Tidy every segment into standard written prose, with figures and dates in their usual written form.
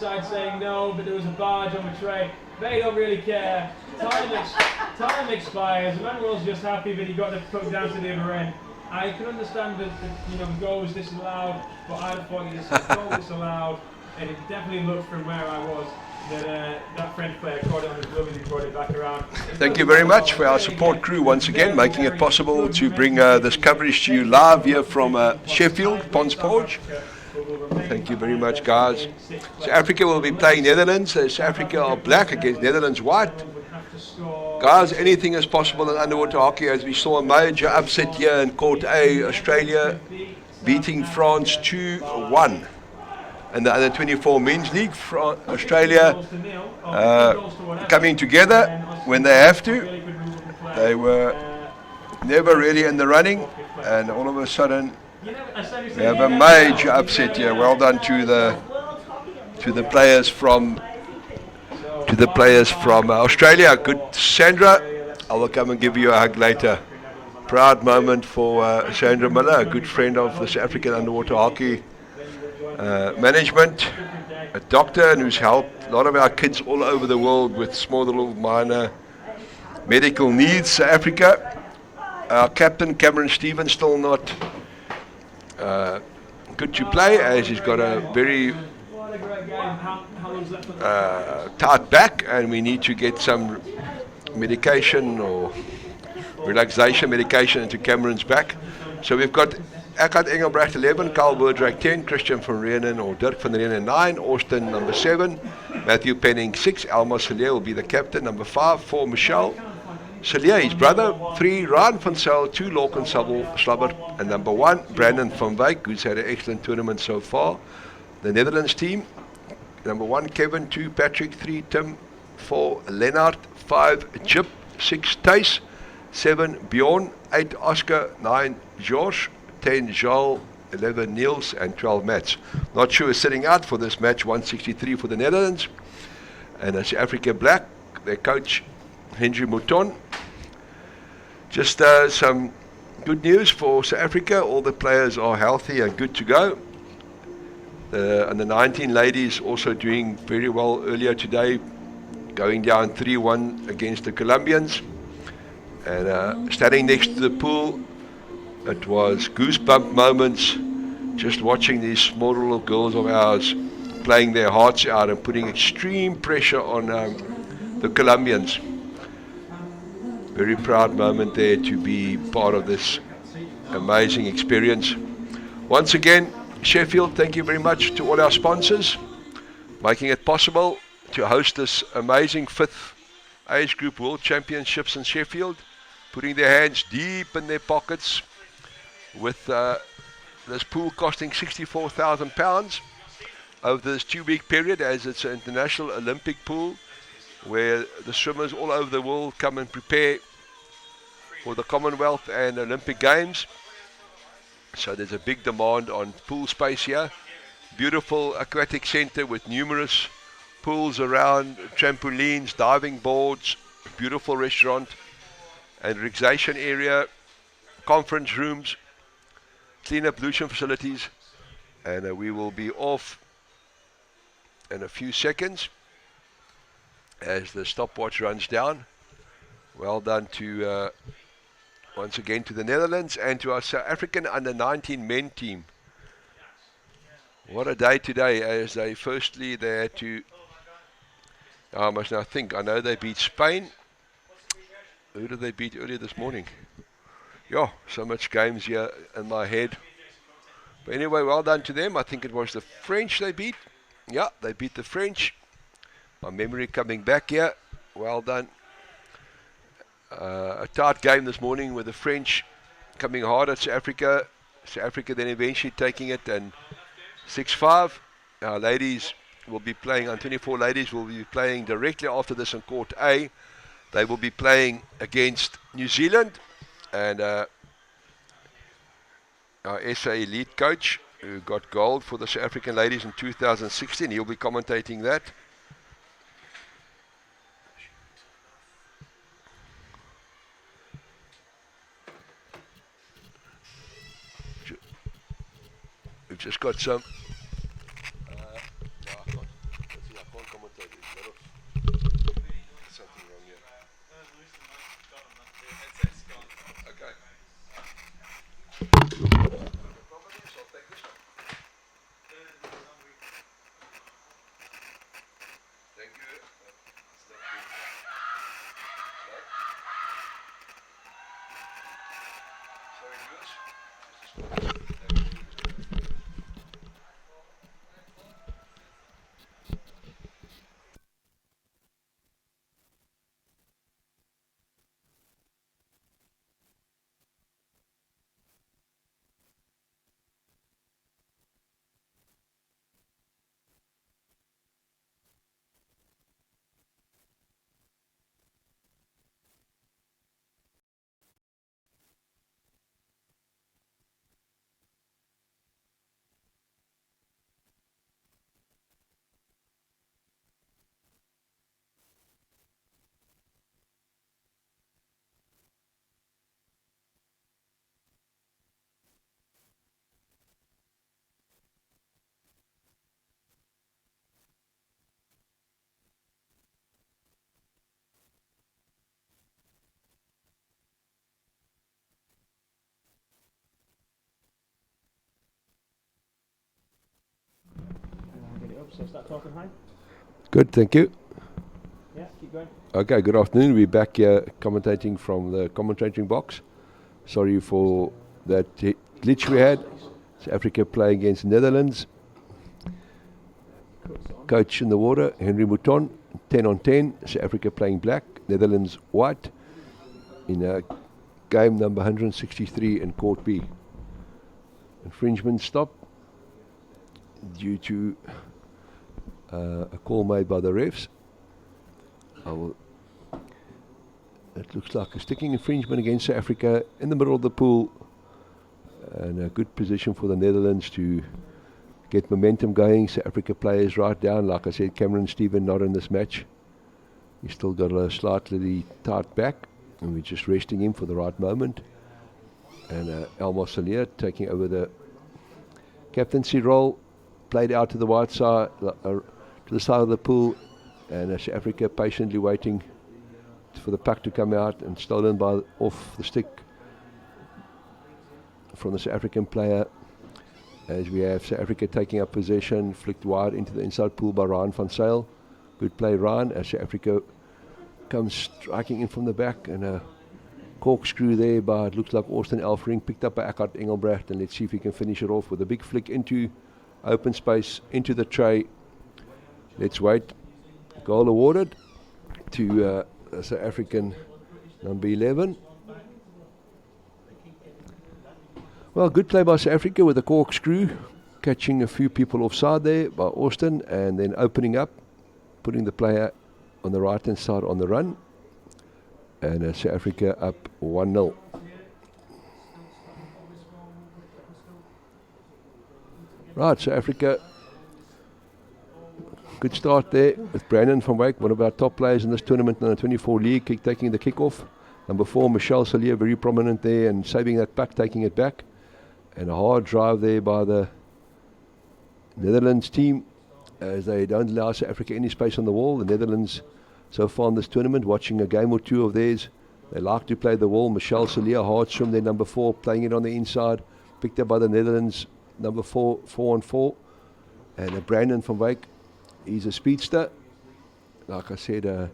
Side saying no, but there was a barge on the tray. They don't really care. Time expires. Emmanuel's just happy that he got the puck down to the other end. I can understand that the goal was disallowed, but I thought the goal was disallowed, and it definitely looked from where I was that French player caught it on his glove and he brought it back around. Thank you very much for our support crew once again, making it possible to bring this coverage to you live here from Sheffield, Pons Porch. Thank you very much, guys. South Africa will be playing Netherlands. South Africa are black against Netherlands white. Guys, anything is possible in underwater hockey, as we saw a major upset here in Court A, Australia beating France 2-1. And the under 24 men's league, Australia coming together when they have to. They were never really in the running, and all of a sudden we have a major upset here. Well done to the players from Australia. Good, Sandra. I will come and give you a hug later. Proud moment for Sandra Miller, a good friend of the South African underwater hockey management, a doctor, and who's helped a lot of our kids all over the world with small little minor medical needs. South Africa, our captain Cameron Stevens still not good to play, as he's got a very tight back, and we need to get some medication or relaxation medication into Cameron's back. So we've got Eckhart Engelbrecht 11, Carl Woodrak 10, Christian van Reenen or Dirk van Reenen 9, Austin number 7, Matthew Penning 6, Elmar Cellier will be the captain, number 5, 4 Michelle Cellier, his brother, 3 Ryan van Zyl, 2 Lorcan Slabbert, and number 1 Brandon van Wyk, who's had an excellent tournament so far. The Netherlands team, number 1 Kevin, 2 Patrick, 3 Tim, 4 Lennart, 5 Jip, 6 Thijs, 7 Bjorn, 8 Oscar, 9 George, 10 Joel, 11 Niels, and 12 Mats. Not sure is sitting out for this match, 163 for the Netherlands. And South Africa Black, their coach Henry Mouton. Just some good news for South Africa. All the players are healthy and good to go. And the 19 ladies also doing very well earlier today, going down 3-1 against the Colombians. And standing next to the pool, it was goosebump moments just watching these small little girls of ours playing their hearts out and putting extreme pressure on the Colombians. Very proud moment there to be part of this amazing experience. Once again, Sheffield, thank you very much to all our sponsors, making it possible to host this amazing 5th Age Group World Championships in Sheffield, putting their hands deep in their pockets with this pool costing £64,000 over this 2-week period, as it's an international Olympic pool where the swimmers all over the world come and prepare for the Commonwealth and Olympic Games. So there's a big demand on pool space here. Beautiful aquatic center with numerous pools around, trampolines, diving boards, beautiful restaurant and relaxation area, conference rooms, clean-up pollution facilities. And we will be off in a few seconds as the stopwatch runs down. Well done to once again to the Netherlands and to our South African under-19 men team. What a day today, as they had to, I must now think, I know they beat Spain. Who did they beat earlier this morning? Yeah, so much games here in my head. But anyway, well done to them. I think it was the French they beat. Yeah, they beat the French. My memory coming back here. Well done. A tight game this morning with the French coming hard at South Africa. South Africa then eventually taking it and 6-5. Our ladies will be playing, on 24 ladies will be playing directly after this in Court A. They will be playing against New Zealand, and our SA Elite coach who got gold for the South African ladies in 2016, he'll be commentating that. We've just got some so start talking high. Good, thank you. Yeah, keep going. Okay, good afternoon. We're back here commentating from the commentating box. Sorry for that glitch we had. South Africa playing against Netherlands. Coach in the water, Henry Mouton, 10 on 10. South Africa playing black, Netherlands white. In game number 163 in Court B. Infringement stop due to a call made by the refs. It looks like a sticking infringement against South Africa in the middle of the pool, and a good position for the Netherlands to get momentum going. South Africa players right down. Like I said, Cameron Stephen not in this match. He's still got a slightly tight back, and we're just resting him for the right moment. And Elmar Salier taking over the captaincy role, played out to the wide side, to the side of the pool, and South Africa patiently waiting for the puck to come out, and stolen by off the stick from the South African player. As we have South Africa taking up possession, flicked wide into the inside pool by Ryan van Zyl. Good play, Ryan, as South Africa comes striking in from the back, and a corkscrew there by, it looks like Austin Elfring, picked up by Eckhart Engelbrecht, and let's see if he can finish it off with a big flick into open space, into the tray. Let's wait. Goal awarded to South African number 11. Well, good play by South Africa with a corkscrew, catching a few people offside there by Austin, and then opening up, putting the player on the right hand side on the run, and South Africa up 1-0. Right, South Africa, good start there with Brandon van Wyk, one of our top players in this tournament in the 24 league, taking the kick-off. Number 4, Michel Salier, very prominent there, and saving that puck, taking it back. And a hard drive there by the Netherlands team, as they don't allow South Africa any space on the wall. The Netherlands, so far in this tournament, watching a game or two of theirs, they like to play the wall. Michel Salier, hard swim there, number 4, playing it on the inside, picked up by the Netherlands, number 4, 4-on-4. And Brandon van Wyk, he's a speedster. Like I said,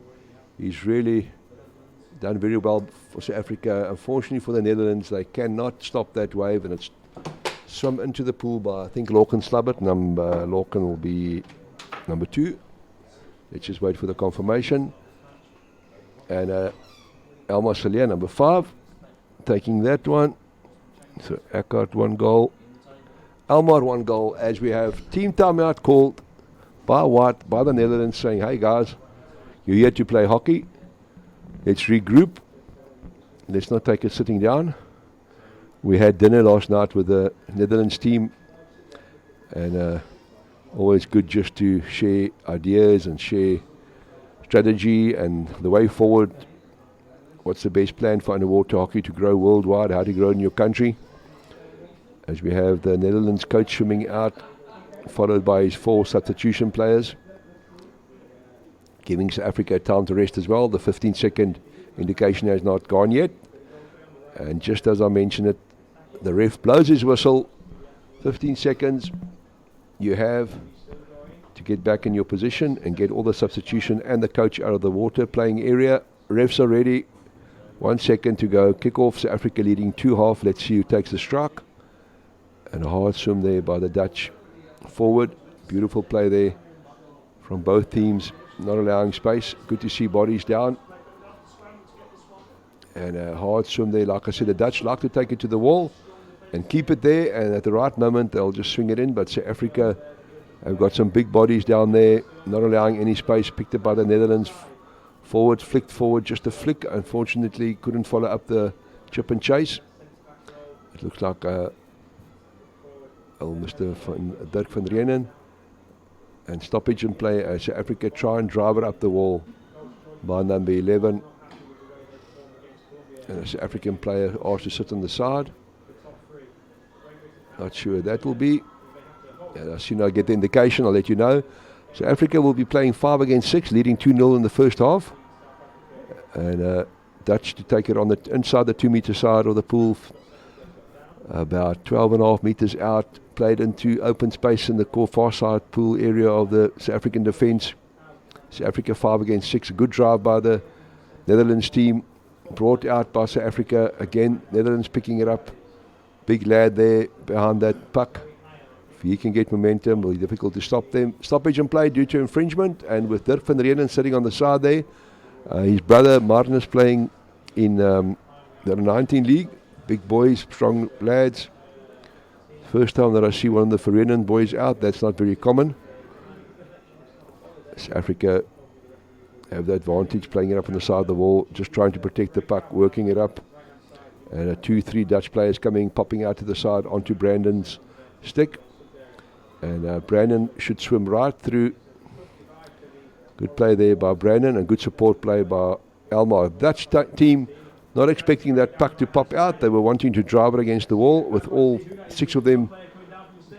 he's really done very well for South Africa. Unfortunately for the Netherlands, they cannot stop that wave, and it's swum into the pool by, I think, Lorcan Slubbert. Lorcan will be number 2. Let's just wait for the confirmation. And Elmar Salier, number 5, taking that one. So Eckhart 1 goal, Elmar 1 goal, as we have team timeout called by White, by the Netherlands, saying, hey guys, you're here to play hockey. Let's regroup. Let's not take it sitting down. We had dinner last night with the Netherlands team, and always good just to share ideas and share strategy and the way forward. What's the best plan for underwater hockey to grow worldwide, how to grow in your country. As we have the Netherlands coach swimming out, followed by his 4 substitution players, giving South Africa time to rest as well. The 15-second indication has not gone yet. And just as I mentioned it, the ref blows his whistle. 15 seconds. You have to get back in your position and get all the substitution and the coach out of the water playing area. Refs are ready. 1 second to go. Kick off. South Africa leading 2-1. Let's see who takes the strike. And a hard swim there by the Dutch forward. Beautiful play there from both teams. Not allowing space. Good to see bodies down. And a hard swim there. Like I said, the Dutch like to take it to the wall and keep it there. And at the right moment, they'll just swing it in. But South Africa have got some big bodies down there. Not allowing any space. Picked up by the Netherlands. Forward, flicked forward. Just a flick. Unfortunately, couldn't follow up the chip and chase. It looks like Mr. Dirk van Reenen. And stoppage in play as South Africa try and drive it up the wall by number 11. And a South African player asked to sit on the side. Not sure that will be. And as soon as I get the indication, I'll let you know. South Africa will be playing 5 against 6, leading 2-0 in the first half. And Dutch to take it on the inside the 2 meter side of the pool, about 12.5 meters out, played into open space in the far side pool area of the South African defence. South Africa 5 against 6. A good drive by the Netherlands team. Brought out by South Africa. Again, Netherlands picking it up. Big lad there behind that puck. If he can get momentum, it'll be difficult to stop them. Stoppage in play due to infringement. And with Dirk van Reenen sitting on the side there. His brother Martin is playing in the 19 league. Big boys, strong lads. First time that I see one of the van Reenen boys out. That's not very common. South Africa have the advantage, playing it up on the side of the wall, just trying to protect the puck, working it up. And 2-3 Dutch players popping out to the side onto Brandon's stick. And Brandon should swim right through. Good play there by Brandon and good support play by Elmar. Dutch team not expecting that puck to pop out. They were wanting to drive it against the wall with all 6 of them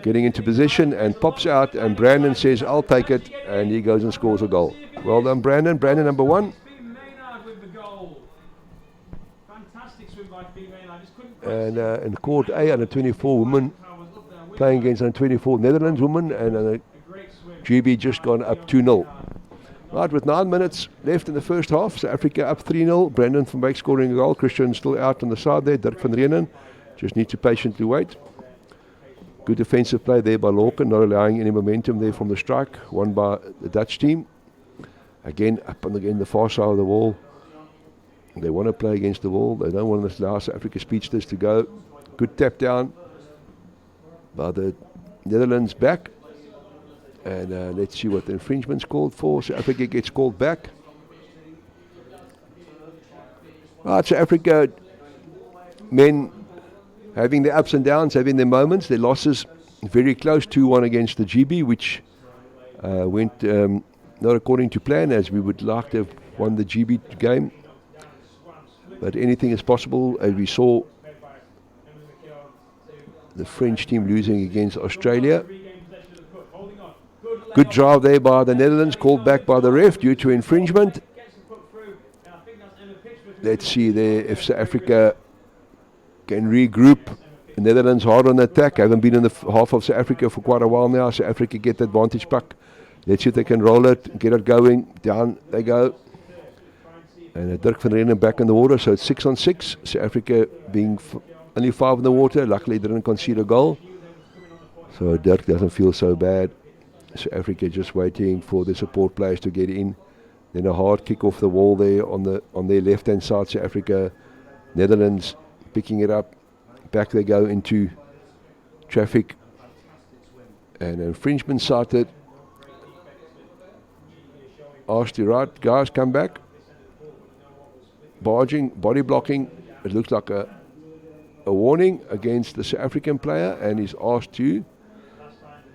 getting into position, and pops out, and Brandon says, I'll take it, and he goes and scores a goal. Well done, Brandon. Brandon, number 1. And in Court A, under 24 women playing against under 24 Netherlands women, and GB just gone up 2-0. Right, with 9 minutes left in the first half, South Africa up 3-0. Brandon van Wyk scoring a goal. Christian still out on the side there. Dirk van Reenen just needs to patiently wait. Good defensive play there by Lorcan, not allowing any momentum there from the strike. Won by the Dutch team. Again, up on the far side of the wall. They want to play against the wall. They don't want to allow South Africa speedsters to go. Good tap down by the Netherlands back. And let's see what the infringement's called for. South Africa gets called back. Right, South Africa men having their ups and downs, having their moments, their losses very close, 2-1 against the GB, which went not according to plan, as we would like to have won the GB game. But anything is possible, as we saw the French team losing against Australia. Good drive there by the Netherlands, called back by the ref due to infringement. Let's see there if South Africa can regroup. The Netherlands hard on the attack. Haven't been in the half of South Africa for quite a while now. South Africa get the advantage puck. Let's see if they can roll it, get it going. Down they go. And Dirk van Reenen back in the water, so it's 6-on-6. South Africa being only 5 in the water. Luckily didn't concede a goal. So Dirk doesn't feel so bad. South Africa just waiting for the support players to get in. Then a hard kick off the wall there on their left-hand side. South Africa, Netherlands picking it up. Back they go into traffic. And infringement cited. Asked to right, guys, come back. Barging, body blocking. It looks like a warning against the South African player, and he's asked to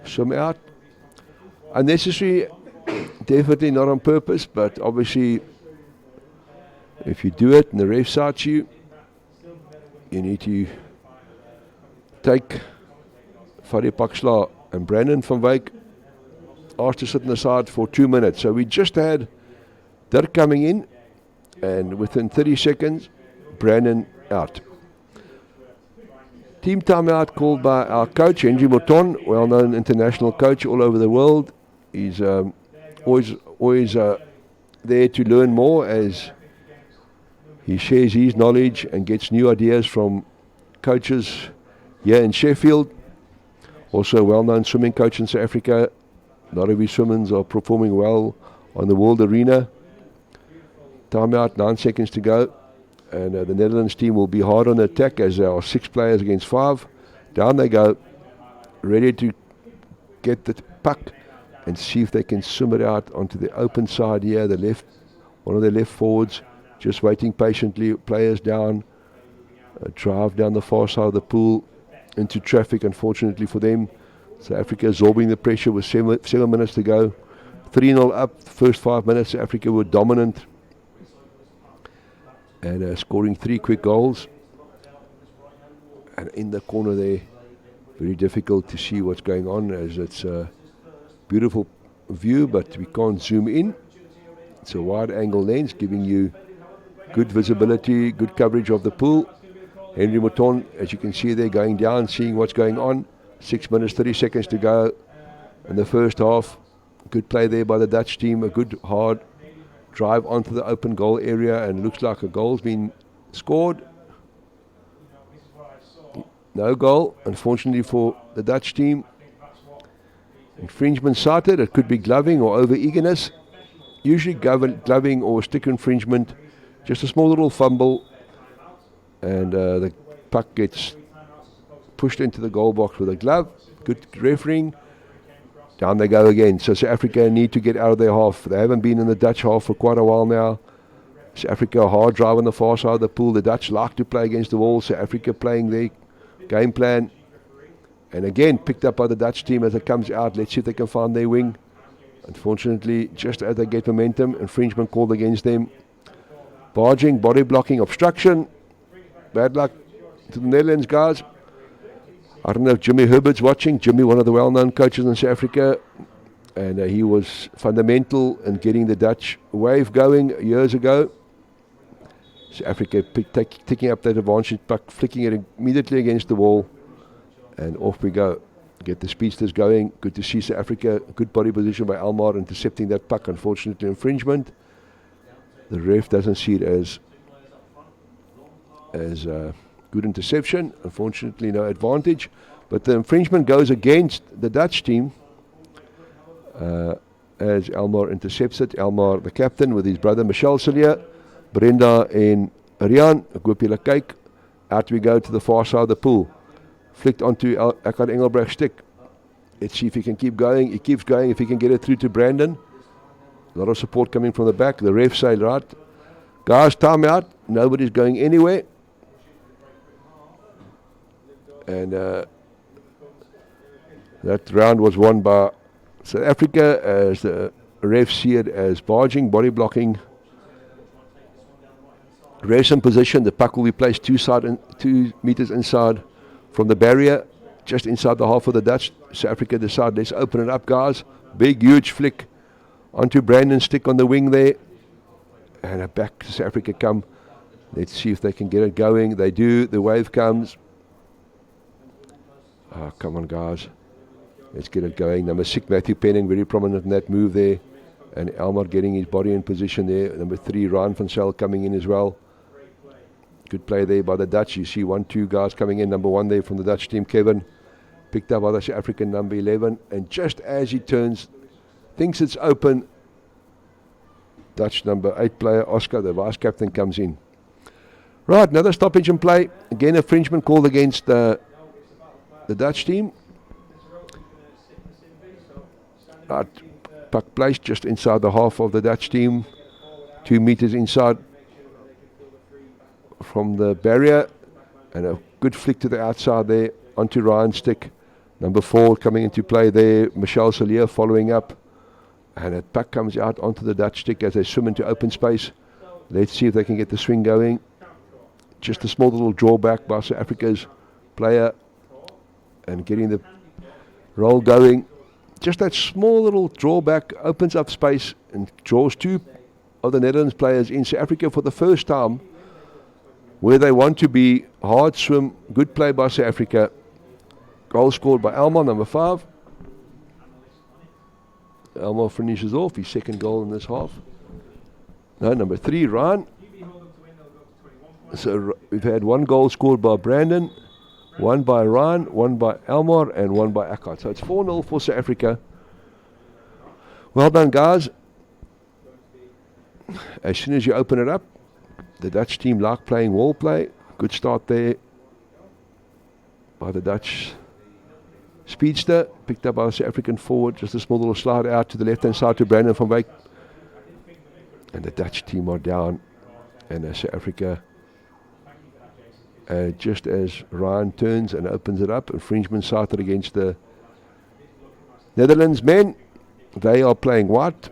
swim out. Unnecessary, definitely not on purpose, but obviously if you do it and the ref cites you, you need to take Fadi Paksla and Brandon van Wyk asked to sit on the side for 2 minutes. So we just had Dirk coming in, and within 30 seconds, Brandon out. Team timeout called by our coach, Henry Mouton, well-known international coach all over the world. He's always there to learn more as he shares his knowledge and gets new ideas from coaches here in Sheffield. Also a well-known swimming coach in South Africa. A lot of his swimmers are performing well on the world arena. Timeout, 9 seconds to go. And the Netherlands team will be hard on the attack as there are 6 players against 5. Down they go, ready to get the puck and see if they can swim it out onto the open side here, the left, one of the left forwards, just waiting patiently, players down, drive down the far side of the pool into traffic, unfortunately for them. South Africa absorbing the pressure with 7 minutes to go. 3-0 up, the first 5 minutes, South Africa were dominant and scoring 3 quick goals. And in the corner there, very difficult to see what's going on as it's a beautiful view, but we can't zoom in. It's a wide angle lens giving you good visibility, good coverage of the pool. Henry Mouton, as you can see there, going down, seeing what's going on. 6 minutes, 30 seconds to go in the first half. Good play there by the Dutch team. A good hard drive onto the open goal area, and looks like a goal's been scored. No goal, unfortunately for the Dutch team. Infringement cited. It could be gloving or over-eagerness. Usually gloving or stick infringement. Just a small little fumble, and the puck gets pushed into the goal box with a glove. Good refereeing. Down they go again. So South Africa need to get out of their half. They haven't been in the Dutch half for quite a while now. South Africa hard drive on the far side of the pool. The Dutch like to play against the wall. South Africa playing their game plan. And again, picked up by the Dutch team as it comes out. Let's see if they can find their wing. Unfortunately, just as they get momentum, infringement called against them. Barging, body blocking, obstruction. Bad luck to the Netherlands, guys. I don't know if Jimmy Herbert's watching. Jimmy, one of the well-known coaches in South Africa. And he was fundamental in getting the Dutch wave going years ago. South Africa taking up that advantage puck, flicking it immediately against the wall. And off we go. Get the speedsters going. Good to see South Africa. Good body position by Almar intercepting that puck. Unfortunately, infringement. The ref doesn't see it as good interception. Unfortunately, no advantage. But the infringement goes against the Dutch team as Elmar intercepts it. Elmar, the captain, with his brother Michel Cillier, Brenda and Rian. Ek hoop julle kyk. Out we go to the far side of the pool. Flicked onto Eckhart Engelbrecht's stick. Let's see if he can keep going. He keeps going. If he can get it through to Brandon. A lot of support coming from the back. The ref say, right, guys, time out. Nobody's going anywhere. And that round was won by South Africa as the refs see it as barging, body blocking. Refs in position. The puck will be placed 2 meters inside from the barrier, just inside the half of the Dutch. South Africa decide, let's open it up, guys. Big, huge flick onto Brandon's stick on the wing there. And back to South Africa come. Let's see if they can get it going. They do. The wave comes. Oh, come on, guys. Let's get it going. Number 6, Matthew Penning, very prominent in that move there. And Elmar getting his body in position there. Number 3, Ryan van Zyl coming in as well. Good play there by the Dutch. You see 1-2 guys coming in. Number 1 there from the Dutch team, Kevin. Picked up by the South African number 11. And just as he turns, thinks it's open, Dutch number 8 player, Oscar, the vice captain, comes in. Right, another stoppage in play. Again, infringement called against the Dutch team. Right, puck placed just inside the half of the Dutch team. 2 meters inside from the barrier, and a good flick to the outside there onto Ryan's stick. Number 4 coming into play there, Michel Cillier following up, and a puck comes out onto the Dutch stick as they swim into open space. Let's see if they can get the swing going. Just a small little drawback by South Africa's player and getting the roll going. Just that small little drawback opens up space and draws 2 of the Netherlands players in. South Africa for the first time where they want to be. Hard swim, good play by South Africa. Goal scored by Elmar, number 5. Elmar finishes off his second goal in this half. No, number 3, Ryan. So we've had 1 goal scored by Brandon, 1 by Ryan, 1 by Elmar, and 1 by Eckhart. So it's 4-0 for South Africa. Well done, guys. As soon as you open it up, the Dutch team like playing wall play. Good start there by the Dutch speedster. Picked up by the South African forward. Just a small little slide out to the left-hand side to Brandon van Wyk. And the Dutch team are down. And South Africa, just as Ryan turns and opens it up, infringement cited against the Netherlands men. They are playing white.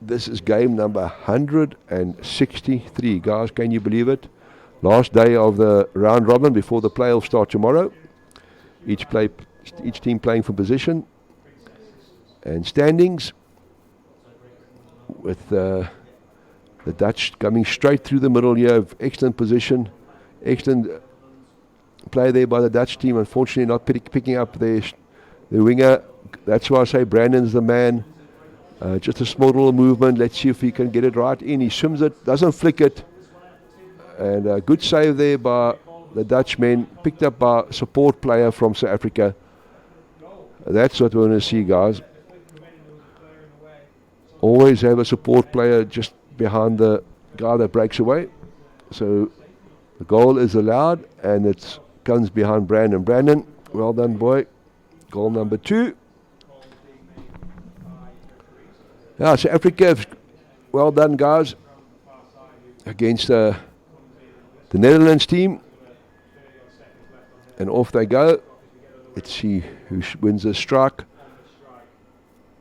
This is game number 163. Guys, can you believe it? Last day of the round robin before the playoffs start tomorrow. Each team playing for position and standings, with the Dutch coming straight through the middle here. Excellent position, excellent play there by the Dutch team. Unfortunately, not picking up their winger. That's why I say Brandon's the man. Just a small little movement. Let's see if he can get it right in. He swims it, doesn't flick it. And a good save there by the Dutchman, picked up by a support player from South Africa. That's what we want to see, guys. Always have a support player just behind the guy that breaks away. So the goal is allowed, and it comes behind Brandon. Brandon, well done, boy. Goal number 2. Yeah, South Africa, well done, guys, against the Netherlands team. And off they go. Let's see who wins the strike.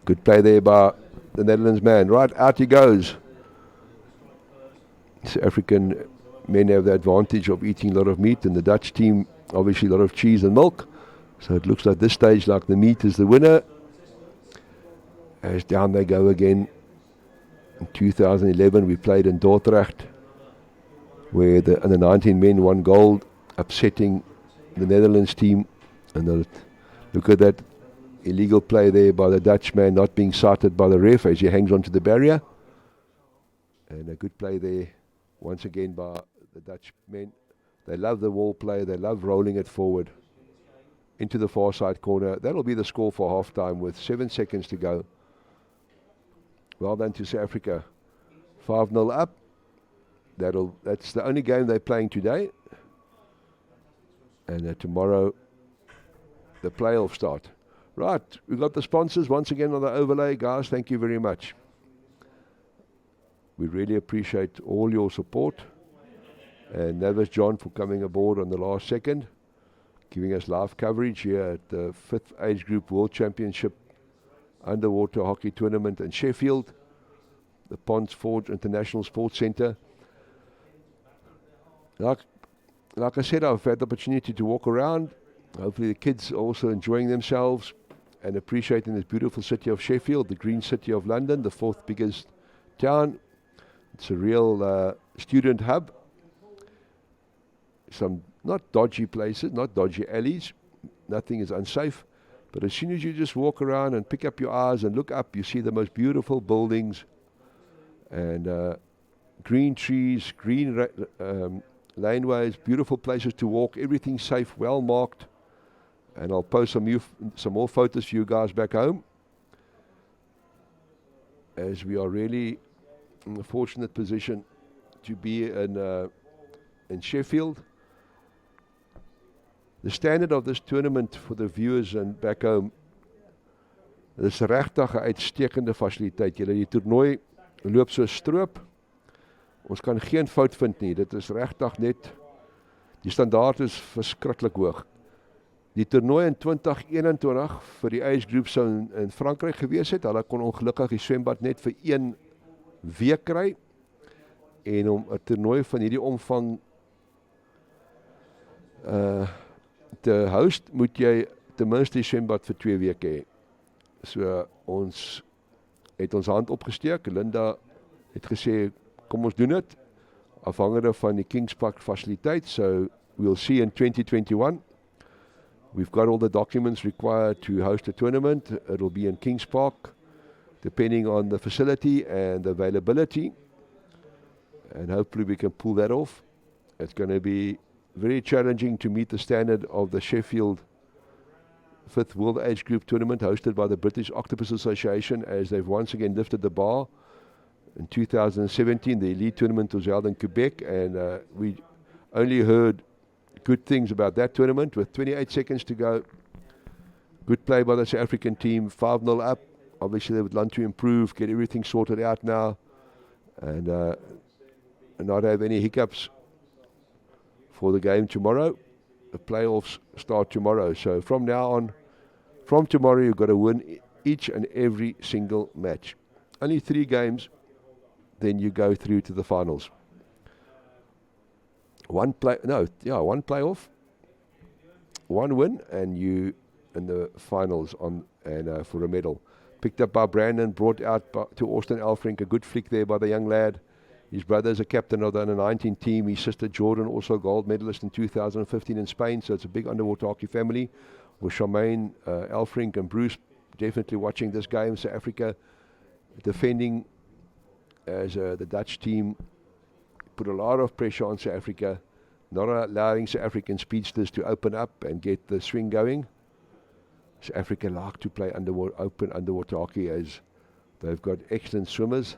Good play there by the Netherlands man. Right, out he goes. South African men have the advantage of eating a lot of meat, and the Dutch team, obviously, a lot of cheese and milk. So it looks like this stage like the meat is the winner. As down they go again. In 2011, we played in Dordrecht, where the under 19 men won gold, upsetting the Netherlands team. And look at that illegal play there by the Dutchman, not being sighted by the ref as he hangs onto the barrier. And a good play there once again by the Dutchmen. They love the wall play, they love rolling it forward into the far side corner. That'll be the score for half time with 7 seconds to go. Well done to South Africa. 5-0 up. That's the only game they're playing today. And tomorrow the playoffs start. Right, we've got the sponsors once again on the overlay. Guys, thank you very much. We really appreciate all your support. And Navis John for coming aboard on the last second, giving us live coverage here at the 5th Age Group World Championship Underwater Hockey Tournament in Sheffield, the Ponds Forge International Sports Centre. Like I said, I've had the opportunity to walk around. Hopefully the kids are also enjoying themselves and appreciating this beautiful city of Sheffield, the green city of London, the 4th biggest town. It's a real student hub. Some not dodgy places, not dodgy alleys. Nothing is unsafe. But as soon as you just walk around and pick up your eyes and look up, you see the most beautiful buildings and green trees, green laneways, beautiful places to walk, everything safe, well marked. And I'll post some more photos for you guys back home, as we are really in a fortunate position to be in Sheffield. The standard of this tournament for the viewers and back home, is regtig 'n uitstekende fasiliteit. Julle die toernooi loop so stroop. Ons kan geen fout vind nie. Dit is regtig net, die standaard is verskriklik hoog. Die toernooi in 2021 vir die age group sou in Frankryk gewees het. Hulle kon ongelukkig die swembad net vir 1 week kry. En om 'n toernooi van hierdie omvang te host, moet jy ten minste die swembad vir 2 weke hê. So ons het ons hand opgesteek. Linda het gesê, kom ons doen dit, afhangende van die Kings Park fasiliteit. So we'll see in 2021. We've got all the documents required to host a tournament. It'll be in Kings Park, depending on the facility and the availability. And hopefully we can pull that off. It's going to be very challenging to meet the standard of the Sheffield 5th World Age Group Tournament hosted by the British Octopus Association, as they've once again lifted the bar. In 2017, the elite tournament was held in Quebec, and we only heard good things about that tournament with 28 seconds to go. Good play by the South African team, 5-0 up. Obviously, they would want to improve, get everything sorted out now, and not have any hiccups for the game tomorrow. The playoffs start tomorrow. So from now on, from tomorrow, you've got to win each and every single match. Only 3 games, then you go through to the finals. One playoff, 1 win, and you in the finals for a medal. Picked up by Brandon, brought out to Austin Elfrink, a good flick there by the young lad. His brother is a captain of the under-19 team. His sister Jordan, also a gold medalist in 2015 in Spain. So it's a big underwater hockey family. With Charmaine, Elfrink and Bruce definitely watching this game. South Africa defending as the Dutch team put a lot of pressure on South Africa, not allowing South African speedsters to open up and get the swing going. South Africa like to play open underwater hockey as they've got excellent swimmers.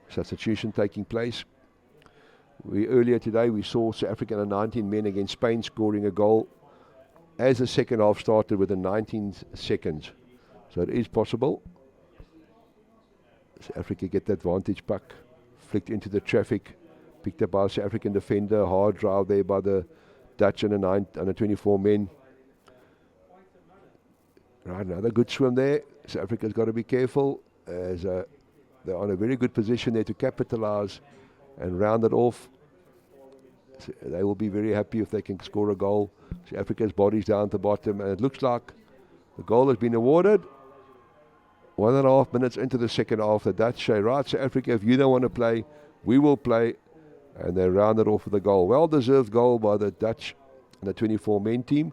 Substitution taking place. Earlier today we saw South African under 19 men against Spain scoring a goal as the second half started within 19 seconds. So it is possible. South Africa get that advantage puck, flicked into the traffic, picked up by a South African defender, hard drive there by the Dutch under 24 men. Right, another good swim there. South Africa's got to be careful as they're on a very good position there to capitalize and round it off. So they will be very happy if they can score a goal. South Africa's body's down at the bottom, and it looks like the goal has been awarded. 1.5 minutes into the second half, the Dutch say, right, South Africa, if you don't want to play, we will play. And they round it off with a goal. Well-deserved goal by the Dutch and the 24 men team.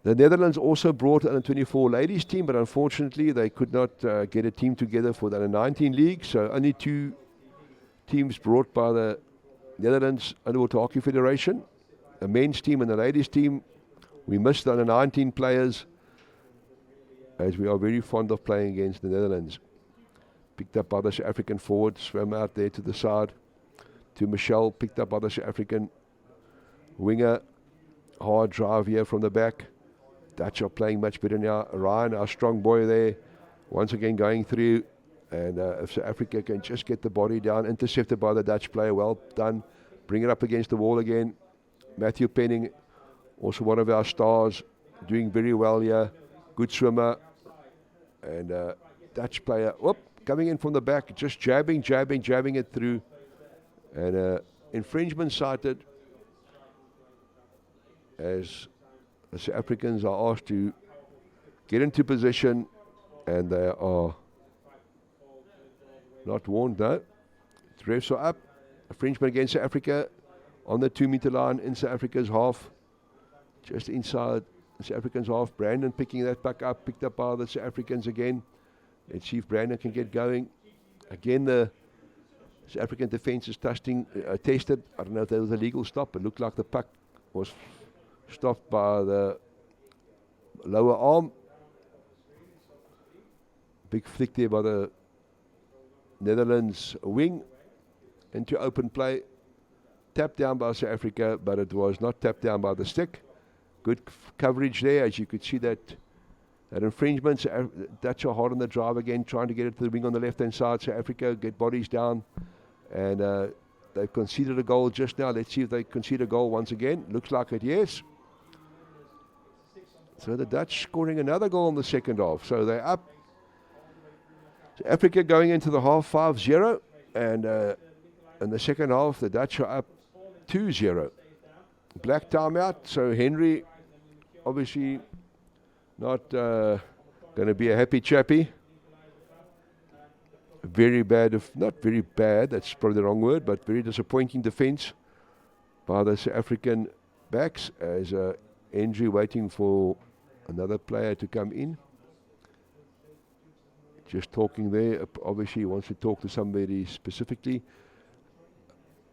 The Netherlands also brought an under-24 ladies team, but unfortunately they could not get a team together for the under-19 league. So only 2 teams brought by the Netherlands Underwater Hockey Federation, the men's team and the ladies team. We missed the under-19 players as we are very fond of playing against the Netherlands. Picked up by the South African forward, swam out there to the side to Michelle, picked up by the South African winger. Hard drive here from the back. Dutch are playing much better now. Ryan, our strong boy there, once again going through. And if South Africa can just get the body down, intercepted by the Dutch player, well done. Bring it up against the wall again. Matthew Penning, also one of our stars, doing very well here. Good swimmer. And Dutch player, coming in from the back, just jabbing it through. And infringement cited as the South Africans are asked to get into position, and they are not warned, no. The refs are up. Infringement against South Africa on the 2-meter line in South Africa's half. Just inside the South Africans' half. Brandon picking that back up, picked up by the South Africans again. Let's see if Brandon can get going. Again, the South African defence is tested. I don't know if that was a legal stop. It looked like the puck was stopped by the lower arm. Big flick there by the Netherlands wing into open play. Tapped down by South Africa, but it was not tapped down by the stick. Good coverage there, as you could see that infringement. Dutch are hard on the drive again, trying to get it to the wing on the left-hand side. South Africa get bodies down, and they've conceded a goal just now. Let's see if they concede a goal once again. Looks like it, yes. So the Dutch scoring another goal in the second half. So they're up. So Africa going into the half 5-0, and in the second half the Dutch are up 2-0. Black timeout, so Henry obviously not going to be a happy chappy. Very bad, not very bad, that's probably the wrong word, but very disappointing defense by the South African backs as Andrew waiting for another player to come in. Just talking there, obviously he wants to talk to somebody specifically.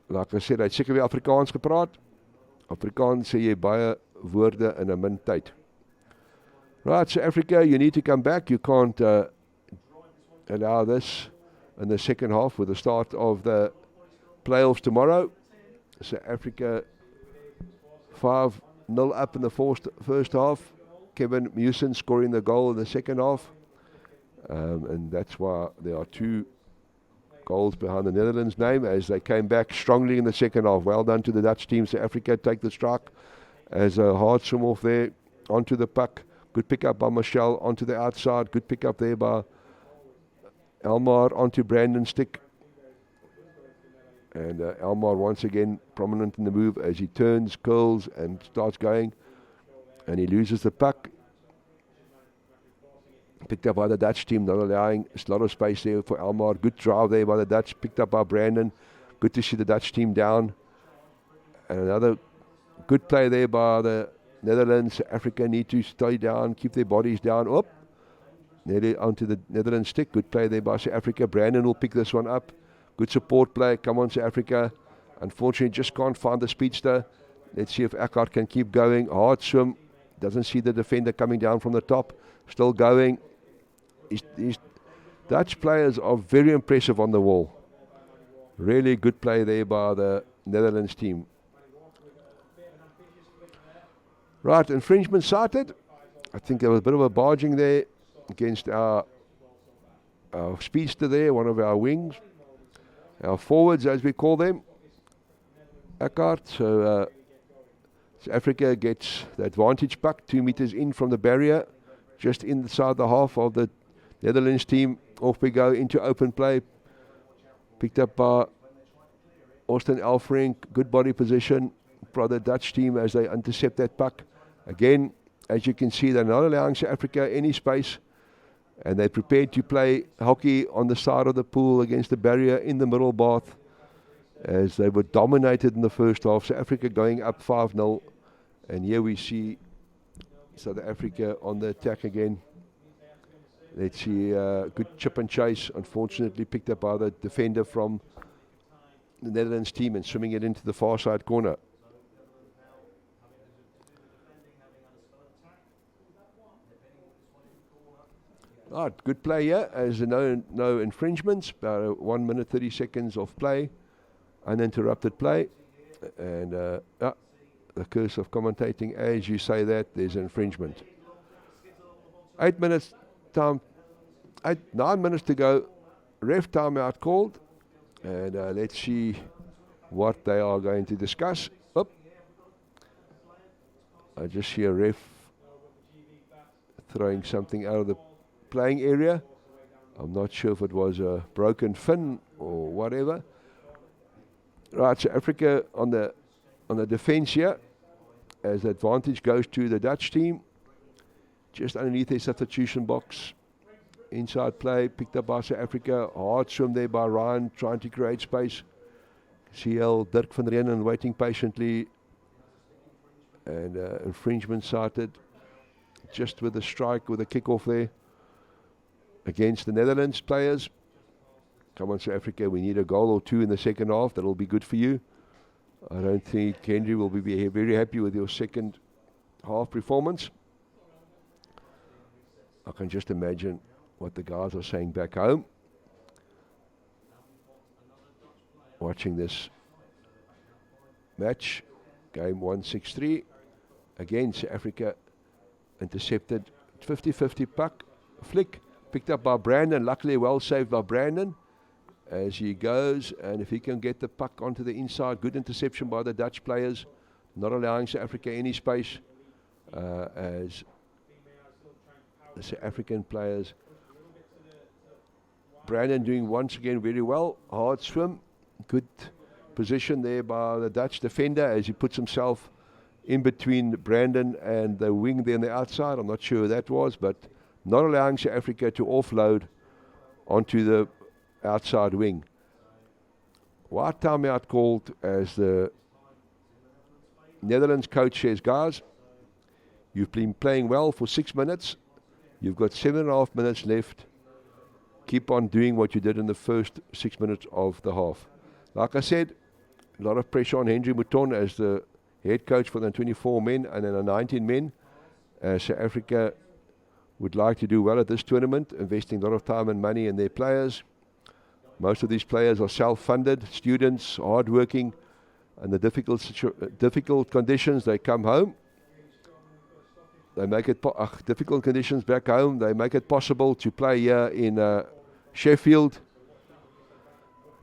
Like I said, hy het seker weer Afrikaans gepraat. Afrikaans sê jy baie woorde in 'n min tyd. Right, South Africa, you need to come back. You can't allow this in the second half with the start of the playoffs tomorrow. South Africa 5-0 up in the first half. Kevin Mewson scoring the goal in the second half. And that's why there are 2 goals behind the Netherlands' name as they came back strongly in the second half. Well done to the Dutch team. South Africa take the strike as a hard swim off there onto the puck. Good pick up by Michelle onto the outside. Good pick up there by Elmar onto Brandon's stick. And Elmar once again prominent in the move as he turns, curls and starts going. And he loses the puck. Picked up by the Dutch team, not allowing a lot of space there for Elmar. Good drive there by the Dutch. Picked up by Brandon. Good to see the Dutch team down. And another good play there by the Netherlands. Africa need to stay down, keep their bodies down. Up. Nearly onto the Netherlands stick. Good play there by South Africa. Brandon will pick this one up. Good support play. Come on, South Africa. Unfortunately, just can't find the speedster. Let's see if Eckhart can keep going. Hard swim. Doesn't see the defender coming down from the top. Still going. These Dutch players are very impressive on the wall. Really good play there by the Netherlands team. Right, infringement cited. I think there was a bit of a barging there against our speedster there, one of our wings. Our forwards, as we call them. Eckhart. So South Africa gets the advantage puck 2 meters in from the barrier. Just inside the half of the Netherlands team. Off we go into open play. Picked up by Austin Elfrink. Good body position for the Dutch team as they intercept that puck. Again, as you can see, they're not allowing South Africa any space. And they're prepared to play hockey on the side of the pool against the barrier in the middle bath. As they were dominated in the first half. South Africa going up 5-0. And here we see South Africa on the attack again. Let's see, good chip and chase. Unfortunately picked up by the defender from the Netherlands team and swimming it into the far side corner. Right, good play here, as no infringements. About 1 minute 30 seconds of play, uninterrupted play. And the curse of commentating, as you say that, there's infringement. 8 minutes time, 9 minutes to go. Ref timeout called, and let's see what they are going to discuss. Oop. I just hear ref throwing something out of the playing area. I'm not sure if it was a broken fin or whatever. Right, so Africa on the defense here, as the advantage goes to the Dutch team. Just underneath their substitution box. Inside play, picked up by South Africa. Hard swim there by Ryan, trying to create space. CL Dirk van Reenen waiting patiently. And infringement cited. Just with a strike, with a kickoff there. Against the Netherlands players. Come on, South Africa, we need a goal or two in the second half. That'll be good for you. I don't think Henry will be very happy with your second half performance. I can just imagine what the guys are saying back home. Watching this match, game 163. Again, South Africa intercepted 50-50 puck. Flick picked up by Brandon. Luckily well saved by Brandon. As he goes, and if he can get the puck onto the inside, good interception by the Dutch players, not allowing South Africa any space, as the South African players. Brandon doing once again very well, hard swim, good position there by the Dutch defender as he puts himself in between Brandon and the wing there on the outside. I'm not sure who that was, but not allowing South Africa to offload onto the outside wing. White timeout called as the Netherlands coach says, guys, you've been playing well for 6 minutes. You've got 7.5 minutes left. Keep on doing what you did in the first 6 minutes of the half. Like I said, a lot of pressure on Henry Mouton as the head coach for the 24 men and then the 19 men. South Africa would like to do well at this tournament, investing a lot of time and money in their players. Most of these players are self-funded, students, hard-working, and the difficult conditions, they come home. They make it difficult conditions back home. They make it possible to play here in Sheffield.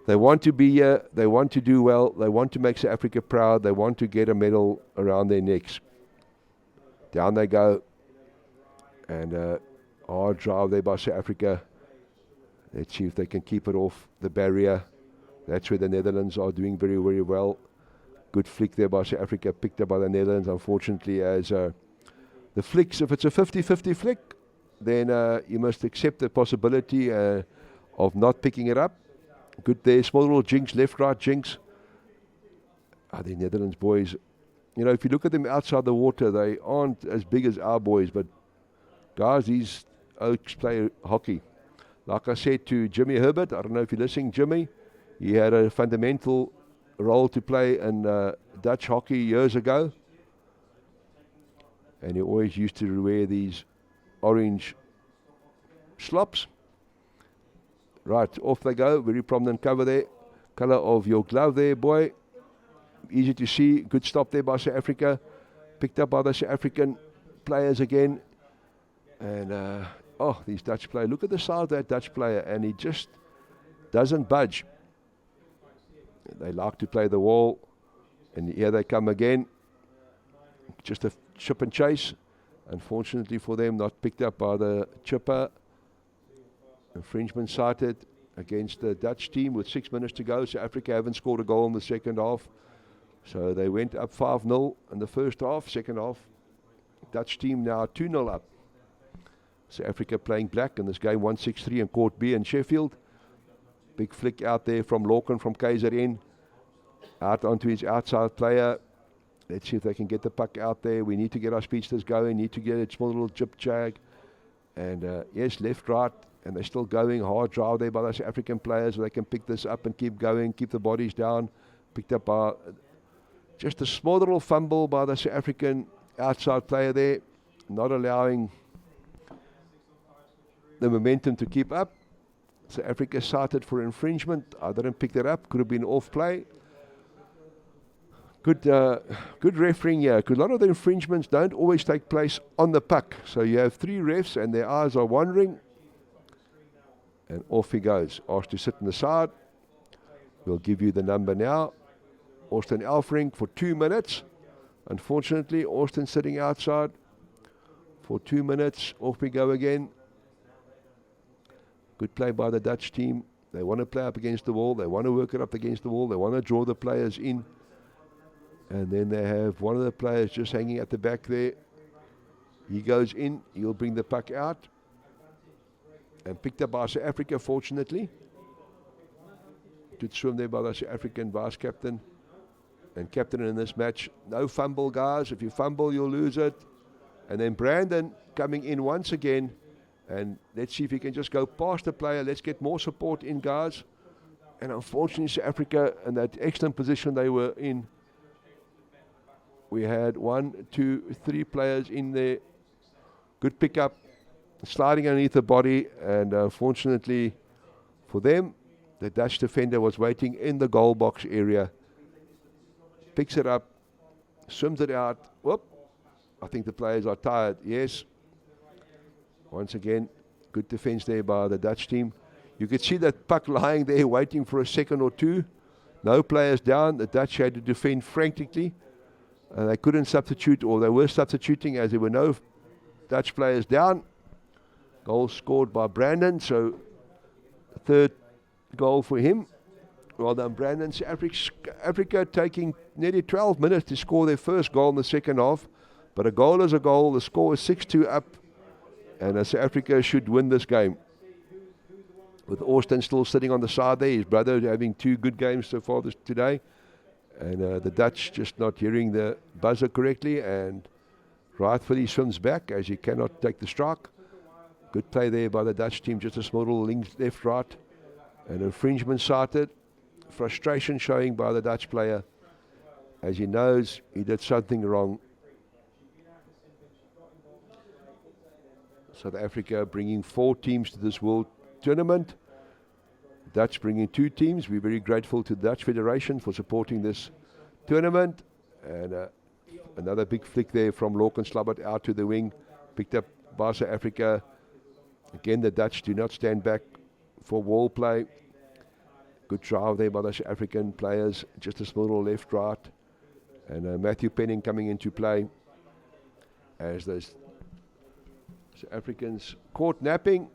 They want to be here. They want to do well. They want to make South Africa proud. They want to get a medal around their necks. Down they go. And hard drive there by South Africa. Let's see if they can keep it off the barrier. That's where the Netherlands are doing very, very well. Good flick there by South Africa, picked up by the Netherlands, unfortunately, as the flicks, if it's a 50-50 flick, then you must accept the possibility of not picking it up. Good there, small little jinx, left, right jinx. The Netherlands boys, you know, if you look at them outside the water, they aren't as big as our boys, but guys, these oaks play hockey. Like I said to Jimmy Herbert, I don't know if you're listening, Jimmy, he had a fundamental role to play in Dutch hockey years ago. And he always used to wear these orange slops. Right, off they go. Very prominent cover there. Colour of your glove there, boy. Easy to see. Good stop there by South Africa. Picked up by the South African players again. And, these Dutch players. Look at the size of that Dutch player. And he just doesn't budge. They like to play the wall. And here they come again. Just a chip and chase. Unfortunately for them, not picked up by the chipper. Infringement cited against the Dutch team with 6 minutes to go. South Africa haven't scored a goal in the second half. So they went up 5-0 in the first half. Second half, Dutch team now 2-0 up. South Africa playing black in this game, 1-6-3 in Court B in Sheffield. Big flick out there from Lorcan from KZN. Out onto his outside player. Let's see if they can get the puck out there. We need to get our speedsters going. Need to get a small little jib jag. And yes, left, right. And they're still going. Hard drive there by the South African players. They can pick this up and keep going. Keep the bodies down. Picked up by just a small little fumble by the South African outside player there. Not allowing the momentum to keep up. South Africa cited for infringement. I didn't pick that up. Could have been off play. Good refereeing here, because a lot of the infringements don't always take place on the puck. So you have 3 refs and their eyes are wandering. And off he goes. Asked to sit on the side. We'll give you the number now. Austin Elfrink for 2 minutes. Unfortunately, Austin sitting outside for 2 minutes. Off we go again. Good play by the Dutch team. They want to play up against the wall. They want to work it up against the wall. They want to draw the players in. And then they have one of the players just hanging at the back there. He goes in. He'll bring the puck out. And picked up by South Africa, fortunately. Good swim there by the South African vice captain. And captain in this match. No fumble, guys. If you fumble, you'll lose it. And then Brandon coming in once again. And let's see if he can just go past the player. Let's get more support in, guys. And unfortunately, South Africa in that excellent position they were in. We had 1, 2, 3 players in there. Good pickup. Sliding underneath the body. And unfortunately for them, the Dutch defender was waiting in the goal box area. Picks it up. Swims it out. Whoop. I think the players are tired. Yes. Once again, good defense there by the Dutch team. You could see that puck lying there waiting for a second or two. No players down. The Dutch had to defend frantically. They couldn't substitute, or they were substituting as there were no Dutch players down. Goal scored by Brandon, so the third goal for him. Well done, Brandon. Africa taking nearly 12 minutes to score their first goal in the second half. But a goal is a goal. The score is 6-2 up. And South Africa should win this game. With Austin still sitting on the side there. His brother having 2 good games so far today. And the Dutch just not hearing the buzzer correctly. And rightfully swims back as he cannot take the strike. Good play there by the Dutch team. Just a small little left, right. An infringement cited. Frustration showing by the Dutch player. As he knows he did something wrong. South Africa bringing 4 teams to this World Tournament. Dutch bringing 2 teams. We're very grateful to the Dutch Federation for supporting this tournament. And another big flick there from Lorcan Slabbert out to the wing. Picked up by South Africa. Again, the Dutch do not stand back for wall play. Good drive there by the South African players. Just a small little left, right. And Matthew Penning coming into play. As those South Africans caught napping.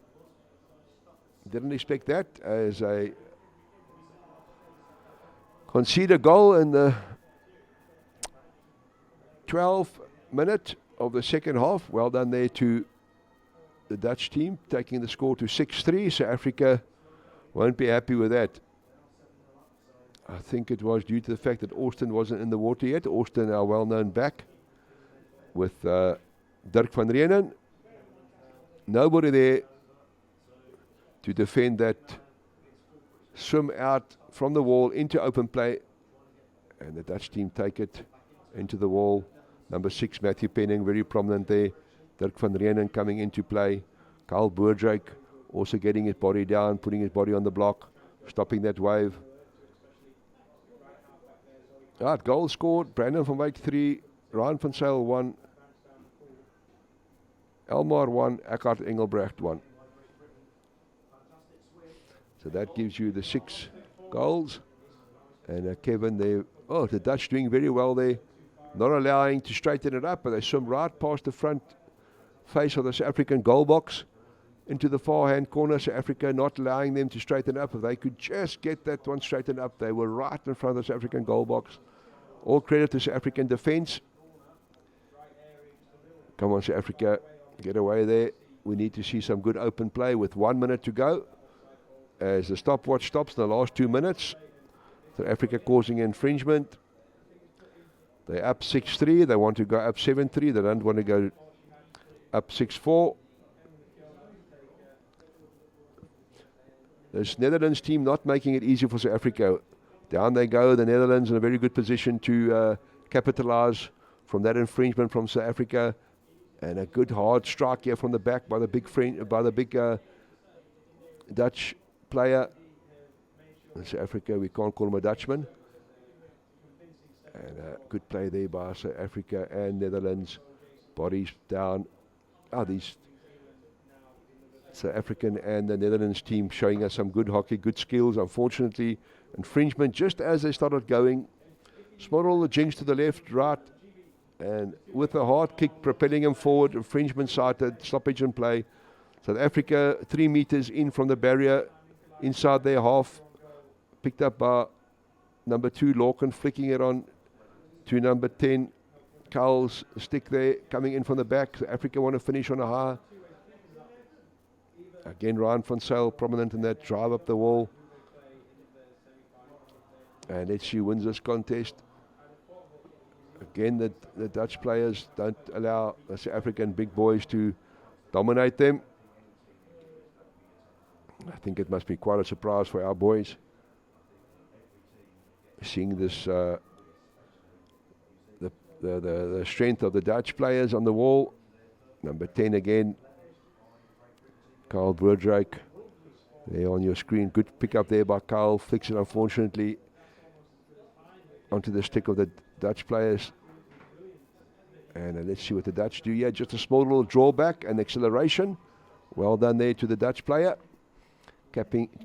Didn't expect that as a concede a goal in the 12th minute of the second half. Well done there to the Dutch team, taking the score to 6-3. South Africa won't be happy with that. I think it was due to the fact that Austin wasn't in the water yet. Austin, our well-known back, with Dirk van Reenen. Nobody there to defend that swim out from the wall into open play. And the Dutch team take it into the wall. Number 6, Matthew Penning, very prominent there. Dirk van Reenen coming into play. Carl Boerdrake also getting his body down, putting his body on the block, stopping that wave. Right, goal scored. Brandon van Wyk 3, Ryan van Zyl 1, Elmar 1, Eckhart Engelbrecht 1. So that gives you the 6 goals. And Kevin there, the Dutch doing very well there. Not allowing to straighten it up, but they swim right past the front face of the South African goal box into the far hand corner. South Africa not allowing them to straighten up. If they could just get that one straightened up, they were right in front of the South African goal box. All credit to South African defence. Come on, South Africa, get away there. We need to see some good open play with 1 minute to go. As the stopwatch stops in the last 2 minutes, South Africa causing infringement. They're up 6-3. They want to go up 7-3. They don't want to go up 6-4. This Netherlands team not making it easy for South Africa. Down they go. The Netherlands in a very good position to capitalise from that infringement from South Africa. And a good hard strike here from the back by the big Dutch player. In South Africa, we can't call him a Dutchman. And a good play there by South Africa and Netherlands. Bodies down. These South African and the Netherlands team showing us some good hockey, good skills. Unfortunately, infringement just as they started going. Small the jinx to the left, right. And with a hard kick propelling him forward, infringement sighted, stoppage in play. South Africa 3 meters in from the barrier, inside their half. Picked up by number 2, Lorcan, flicking it on to number 10. Carl's stick there, coming in from the back. South Africa want to finish on a high. Again, Ryan van Zyl, prominent in that drive up the wall. And let's see who wins this contest. Again, the Dutch players don't allow the South African big boys to dominate them. I think it must be quite a surprise for our boys. Seeing this, the strength of the Dutch players on the wall. Number 10 again, Carl Boerdrake. There on your screen, good pick up there by Carl. Flicks it unfortunately onto the stick of the Dutch players. And let's see what the Dutch do here. Just a small little drawback and acceleration. Well done there to the Dutch player.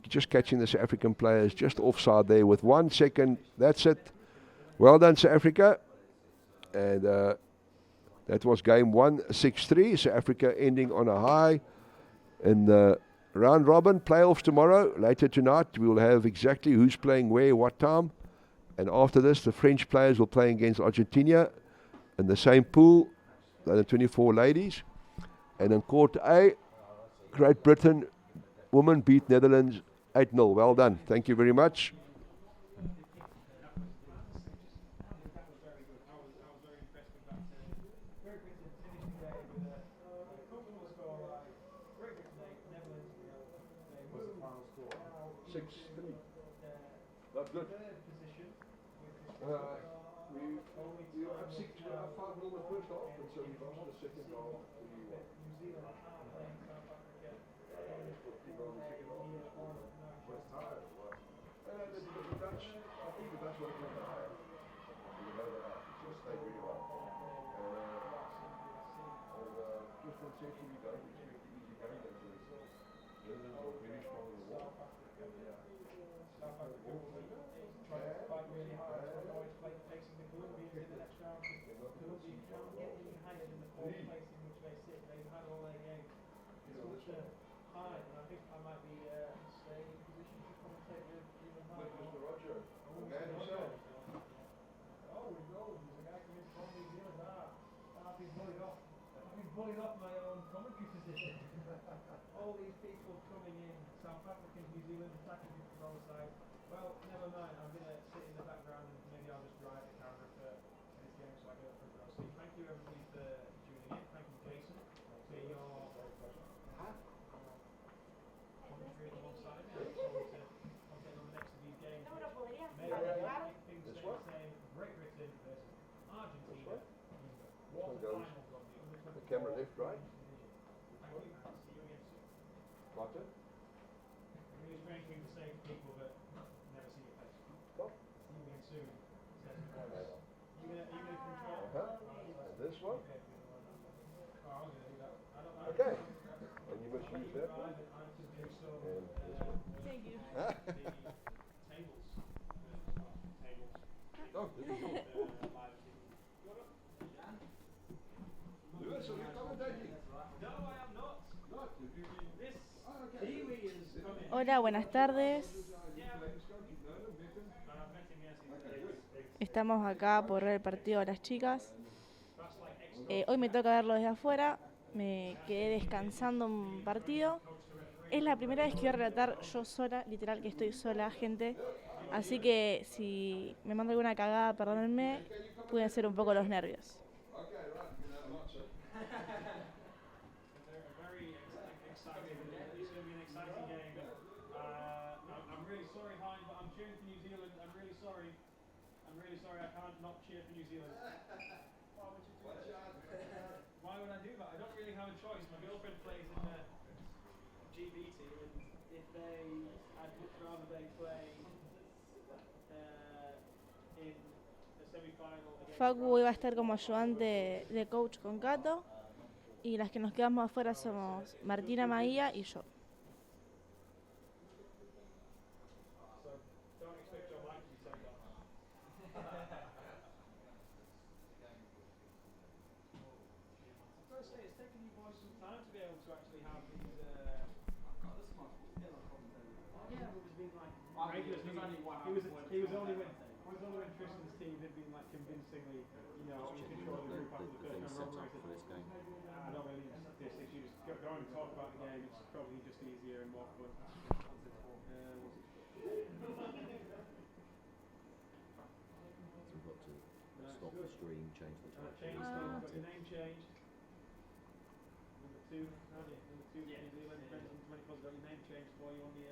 Just catching the South African players just offside there with 1 second. That's it. Well done, South Africa. And that was game 1, 6-3. South Africa ending on a high. In the round robin playoffs tomorrow, later tonight, we will have exactly who's playing where, what time. And after this, the French players will play against Argentina in the same pool, the 24 ladies. And in Court A, Great Britain women beat Netherlands 8-0. Well done. Thank you very much. That's good. We were up 5-0 the first half, and so we lost the second half. The Dutch, I think the Dutch were going to higher. Just stay really well. Just one safety we don't expect the easy game. The Netherlands are very strong in the wall. Fight really hard. Always facing the Colombians in the next round. Colombians can't get any higher than the 4th place in which they sit. They've had all their games. It's such a high, and I think I might be staying in position to commentate with even higher. Mr. Roger, the man himself. Oh, we go. There's a guy coming from New Zealand. I've been bullied off. I've been bullied off my own commentary position. side. Well, never mind. I'm going to sit in the background and maybe I'll just drive the camera for this game so I go for a row. So thank you everybody for tuning in. Thank you, Jason, for your commentary alongside me. I look forward to commentating on the next of these games. Maybe things stay the same. Great Britain versus Argentina. Quarterfinals of the under-24 The camera left, right? Thank you, and see you again soon. Roger. Really strange thing to say to people that never see your face. Stop. See you again soon. Says the voice. You gonna control? This one? Okay. Oh, I'm gonna do that. I don't know. Okay. And you must use that one. I can do so. And this one. Thank you. The tables. Tables. Oh, this is yours. Live TV. Lewis, are you commentating? No, I am not. Not. This Kiwi is coming. Hola, buenas tardes. Estamos acá por ver el partido de las chicas. Hoy me toca verlo desde afuera. Me quedé descansando un partido. Es la primera vez que voy a relatar yo sola, literal que estoy sola, gente. Así que si me mando alguna cagada, perdónenme, pueden ser un poco los nervios. I'm really sorry, Hein, but I'm cheering for New Zealand. I'm really sorry. I'm really sorry. I can't not cheer for New Zealand. Why would you do that? Why would I do that? I don't really have a choice. My girlfriend plays in the GB team, and if I'd much rather they play in the semi-final. Facu hoy va a estar como ayudante de coach con Cato. Y las que nos quedamos afuera somos Martina Maía y yo. It's taken you boys some time to be able to actually have these. Yeah, it was been like regulars. He was only when Tristan's team had been like convincingly, you know, in control of the group after the first round robbery. I don't really this issue. Just go on and talk about the game. It's probably just easier and more fun. So we've got to stop the stream, change the title. Change got the name changed. Number two, New Zealand, Benjamin 20 got your name changed for you on the